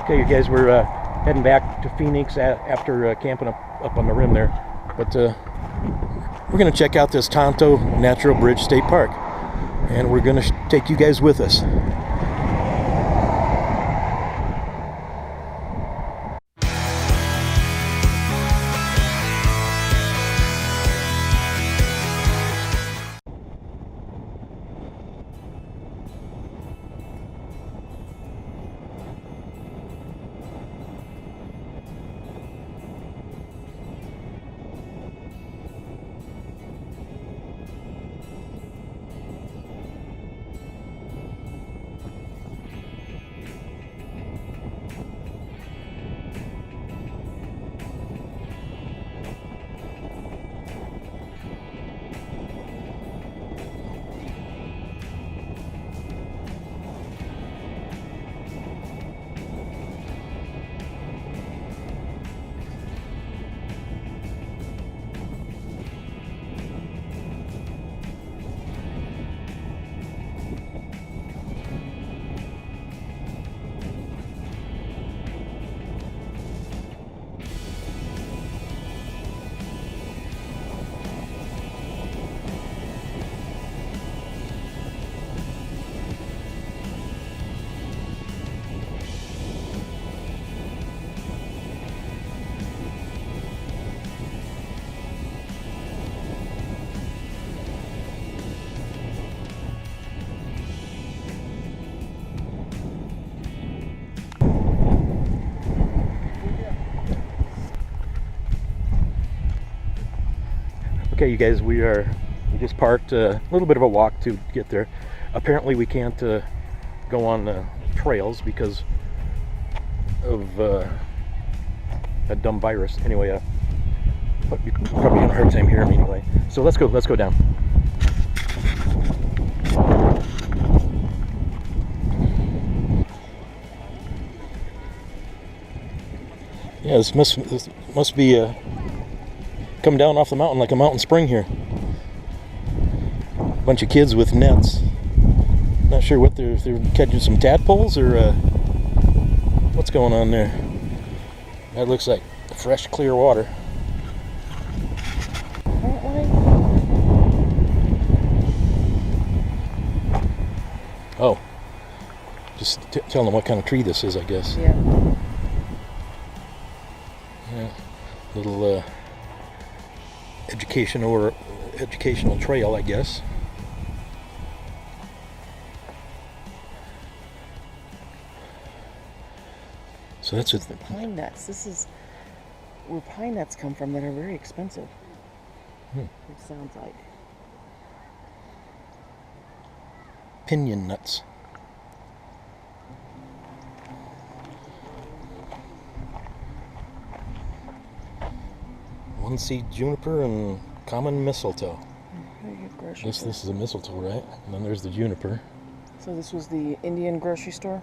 Okay, you guys, we're heading back to Phoenix after camping up on the rim there. But we're going to check out this Tonto Natural Bridge State Park. And we're going to take you guys with us. Okay, you guys, we just parked a little bit of a walk to get there. Apparently we can't go on the trails because of that dumb virus. Anyway, but you're probably having a hard time hearing me anyway. So let's go down. Yeah, this must be come down off the mountain like a mountain spring here. Bunch of kids with nets. Not sure what they're catching, some tadpoles or what's going on there. That looks like fresh, clear water. Oh, just tell them what kind of tree this is, I guess. Yeah. Yeah, little educational trail, I guess. So that's it. The pine nuts. This is where pine nuts come from that are very expensive. It sounds like. Pinion nuts. One seed juniper and common mistletoe. This is a mistletoe, right? And then there's the juniper. So this was the Indian grocery store?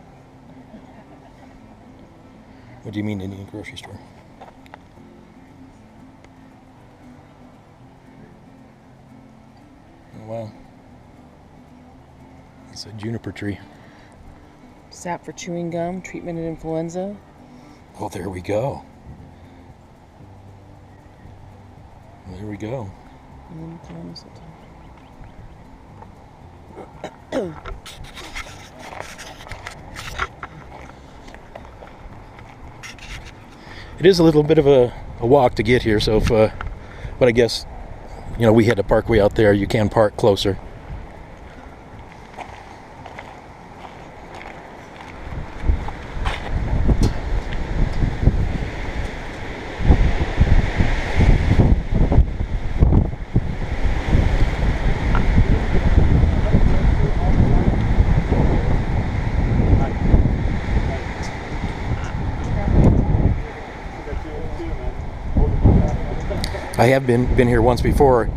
What do you mean Indian grocery store? Oh, wow. It's a juniper tree. Sap for chewing gum, treatment in influenza. Well, there we go. There we go. And then common mistletoe. It is a little bit of a walk to get here, so if, but I guess, you know, we had to park way out there. You can park closer. I have been here once before.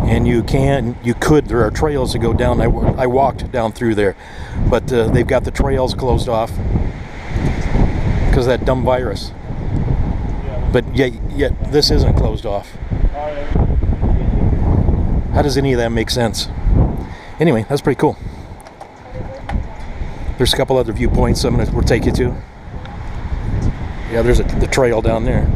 And you could, there are trails to go down. I walked down through there, but they've got the trails closed off because of that dumb virus. But yet this isn't closed off. How does any of that make sense? Anyway, that's pretty cool. There's a couple other viewpoints we'll take you to. Yeah, there's the trail down there.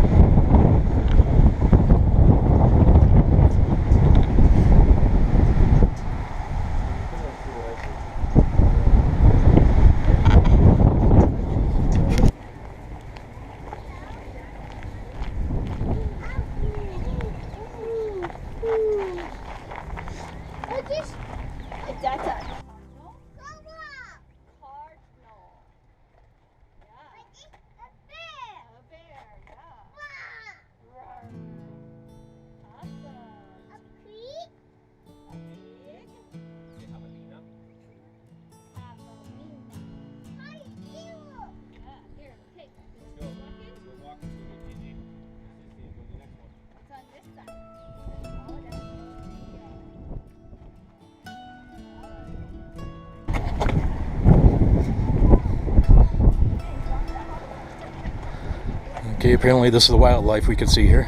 Okay, apparently this is the wildlife we can see here.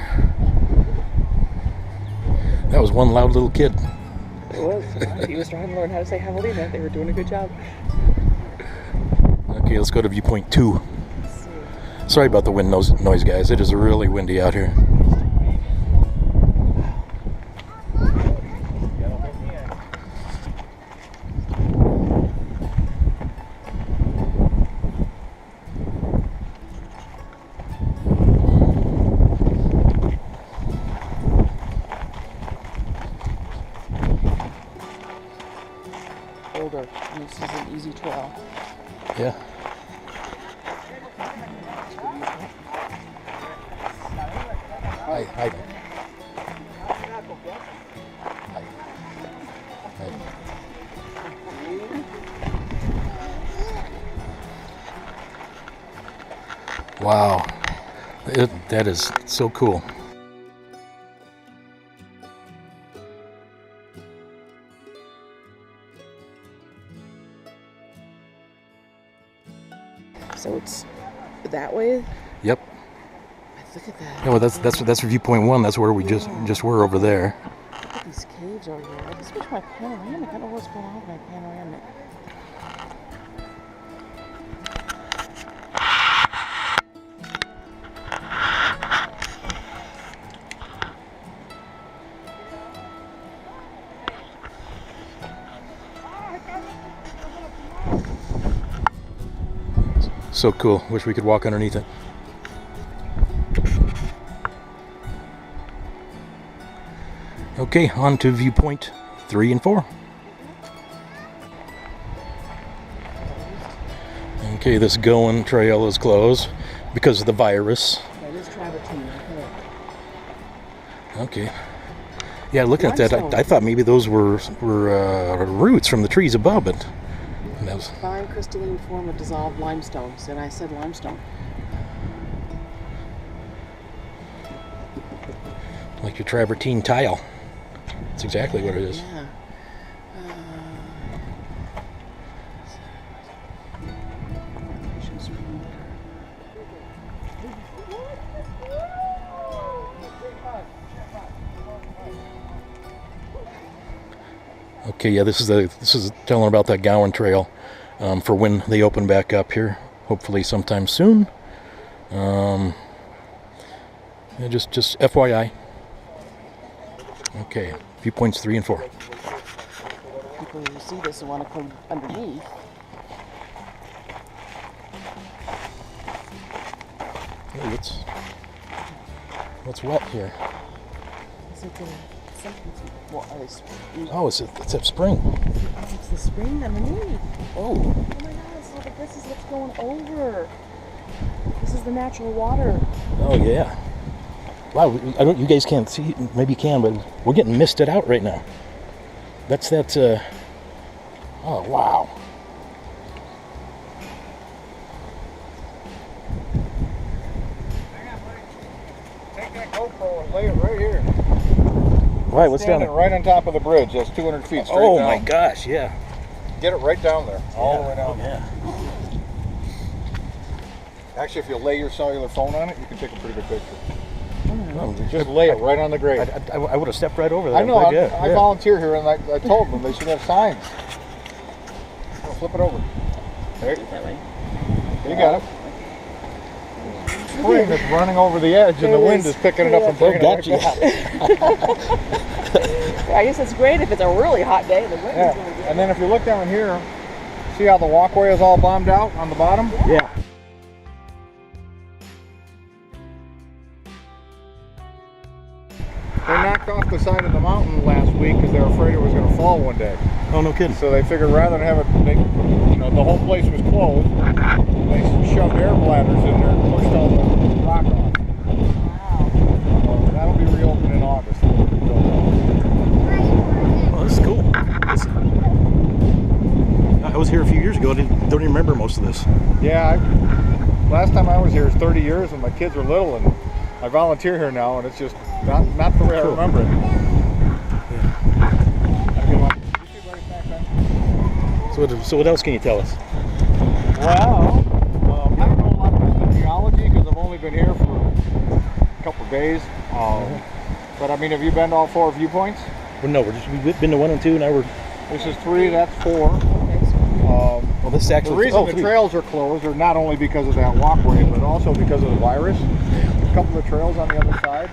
That was one loud little kid. It was. He was trying to learn how to say javelina. They were doing a good job. Okay, let's go to viewpoint 2. Sorry about the wind noise, guys. It is really windy out here. Older. This is an easy trail. Yeah. Hi. Hi. Wow. That is so cool. So it's that way? Yep. Look at that. Yeah, well, that's viewpoint 1. That's where we just were over there. Look at these caves over here. I just wish my panoramic. I don't know what's going on with my panoramic. So cool. Wish we could walk underneath it. Okay, on to viewpoint 3 and 4. Okay, this going trail is closed because of the virus. That is travertine. Okay. Yeah, looking at that, I thought maybe those were roots from the trees above it. That was Fine crystalline form of dissolved limestone. And I said limestone. like your travertine tile. That's exactly what it is. Yeah. Okay, yeah, this is telling about that Gowan Trail for when they open back up here, hopefully sometime soon. Yeah, just FYI. Okay, viewpoints 3 and 4. People who see this and want to come underneath. Hey, what's wet here? Is it what are they? Oh, it's a spring. It's the spring underneath. Oh. Oh my God! Look, this is what's going over. This is the natural water. Oh yeah. Wow, I don't. You guys can't see. Maybe you can, but we're getting misted out right now. That's Oh wow. Take that GoPro and lay it right here. Why? What's down Standing there? right on top of the bridge. That's 200 feet straight Oh down. my gosh! Yeah. Get it right down there, all the way down Yeah. there. Actually, if you lay your cellular phone on it, you can take a pretty good picture. No, Just lay it right on the grade. I would have stepped right over that. I know. I'm glad, I volunteer here, and I told them they should have signs. Oh, flip it over. There. That way. You got it. Spring that's running over the edge, and the wind is picking it up and bringing it right back. I guess it's great if it's a really hot day. The wind is really good. And then if you look down here, see how the walkway is all bombed out on the bottom? Yeah. They knocked off the side of the mountain last week because they were afraid it was going to fall one day. Oh, no kidding. So they figured rather than have it, the whole place was closed, they shoved air bladders in there and pushed all the rock off. Wow. That'll be reopened in August. Oh, this is cool. I was here a few years ago. Don't even remember most of this. Yeah, last time I was here was 30 years when my kids were little, and I volunteer here now, and it's just not the way I remember it. So what else can you tell us? Well, I don't know a lot about the geology because I've only been here for a couple of days. But I mean, have you been to all 4 viewpoints? Well, no, we've been to 1 and 2, and now we're. This is 3, that's 4. Well, this is actually. The reason the trails are closed are not only because of that walkway, but also because of the virus. A couple of trails on the other side,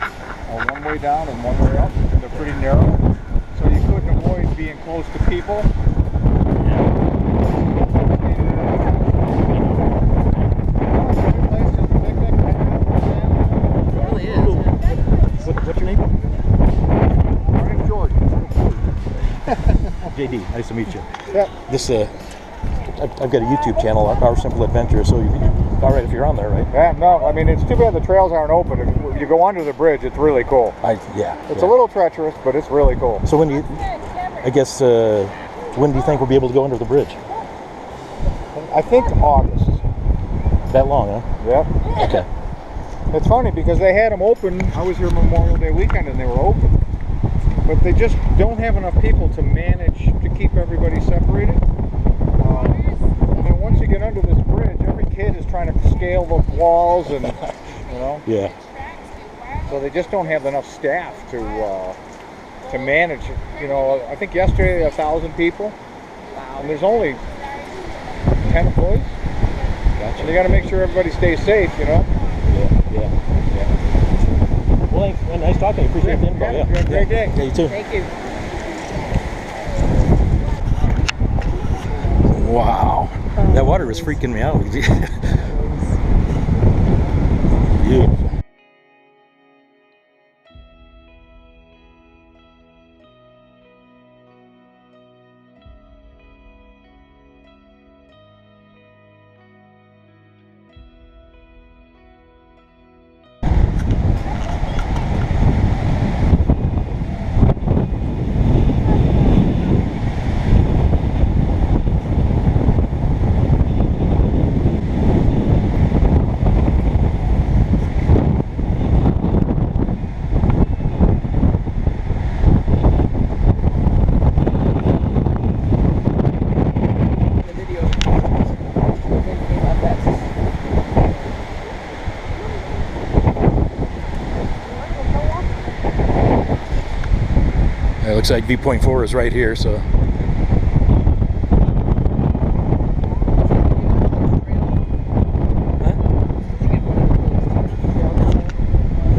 one way down and one way up, and they're pretty narrow, so you couldn't avoid being close to people. It really is. What's your name? My name's George. JD. Nice to meet you. Yeah. This I've got a YouTube channel, Our Simple Adventure. So all right if you're on there, right? Yeah, no, I mean, it's too bad the trails aren't open. If you go under the bridge, it's really cool. It's a little treacherous, but it's really cool. So when do you think we'll be able to go under the bridge? I think August. That long, huh? Yeah. Okay. It's funny because they had them open. I was here Memorial Day weekend and they were open. But they just don't have enough people to manage to keep everybody separated. And then once you get under this bridge, every kid is trying to scale the walls and, Yeah. So they just don't have enough staff to manage. I think yesterday 1,000 people. Wow. And there's only 10 employees. Gotcha. And you got to make sure everybody stays safe, Yeah. Well, thanks. Well, nice talking. I appreciate the info. You have a great day. Yeah, you too. Thank you. Wow. That water is freaking me out. Beautiful. It looks like viewpoint 4 is right here, so. Huh?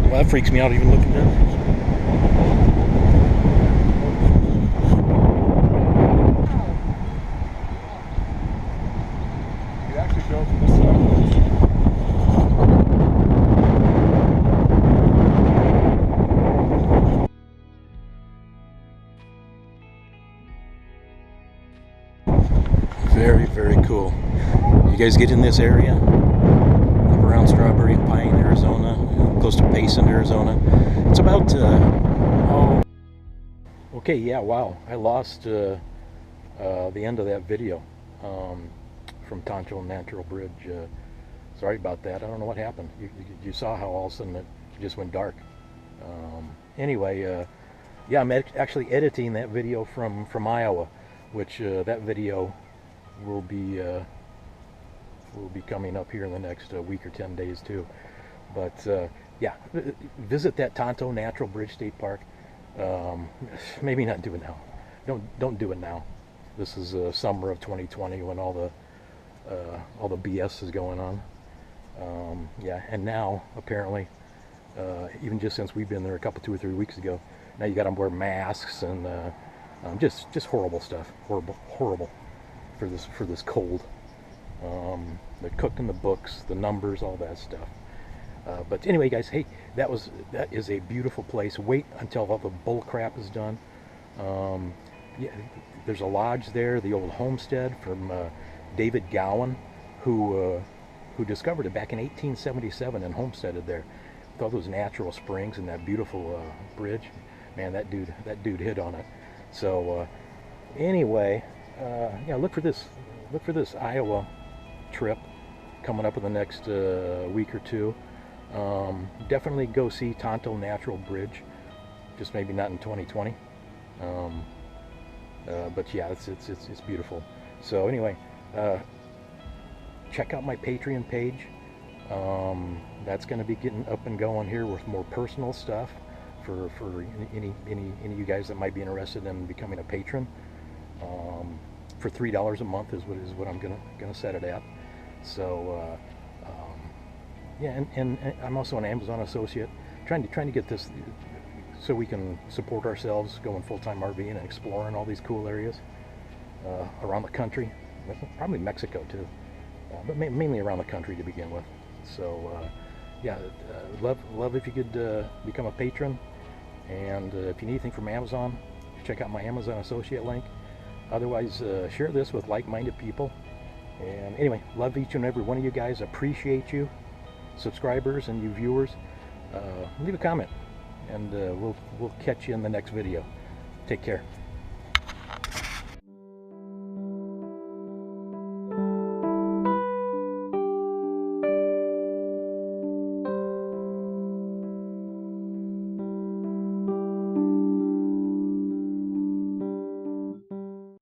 Well, that freaks me out even looking down. It actually goes to this side. Very, very cool. You guys get in this area, up around Strawberry and Pine, Arizona, close to Payson, Arizona. It's about, okay, yeah, wow. I lost the end of that video from Tonto and Natural Bridge. Sorry about that. I don't know what happened. You saw how all of a sudden it just went dark. Anyway, yeah, I'm actually editing that video from Iowa, which that video will be coming up here in the next week or 10 days too. But yeah, visit that Tonto Natural Bridge State Park. Maybe not do it now. Don't do it now. This is summer of 2020 when all the BS is going on. Yeah, and now apparently, even just since we've been there a couple, 2 or 3 weeks ago, now you got to wear masks and just horrible stuff. Horrible for this cold. They're cooking the books, the numbers, all that stuff. But anyway, guys, hey, that is a beautiful place. Wait until all the bull crap is done. Yeah, there's a lodge there, the old homestead from David Gowan, who discovered it back in 1877 and homesteaded there with all those natural springs and that beautiful bridge. Man, that dude hit on it. So anyway, yeah, look for this Iowa trip coming up in the next week or two. Definitely go see Tonto Natural Bridge, just maybe not in 2020. But yeah, it's beautiful. So anyway, check out my Patreon page. That's going to be getting up and going here with more personal stuff for any of you guys that might be interested in becoming a patron. For $3 a month is what I'm gonna set it at. So yeah, and I'm also an Amazon associate, trying to get this so we can support ourselves going full-time RVing and exploring all these cool areas around the country, probably Mexico too, but mainly around the country to begin with. So yeah, love if you could become a patron, and if you need anything from Amazon, check out my Amazon associate link. Otherwise, share this with like-minded people. And anyway, love each and every one of you guys. Appreciate you, subscribers and you viewers. Leave a comment, and we'll catch you in the next video. Take care.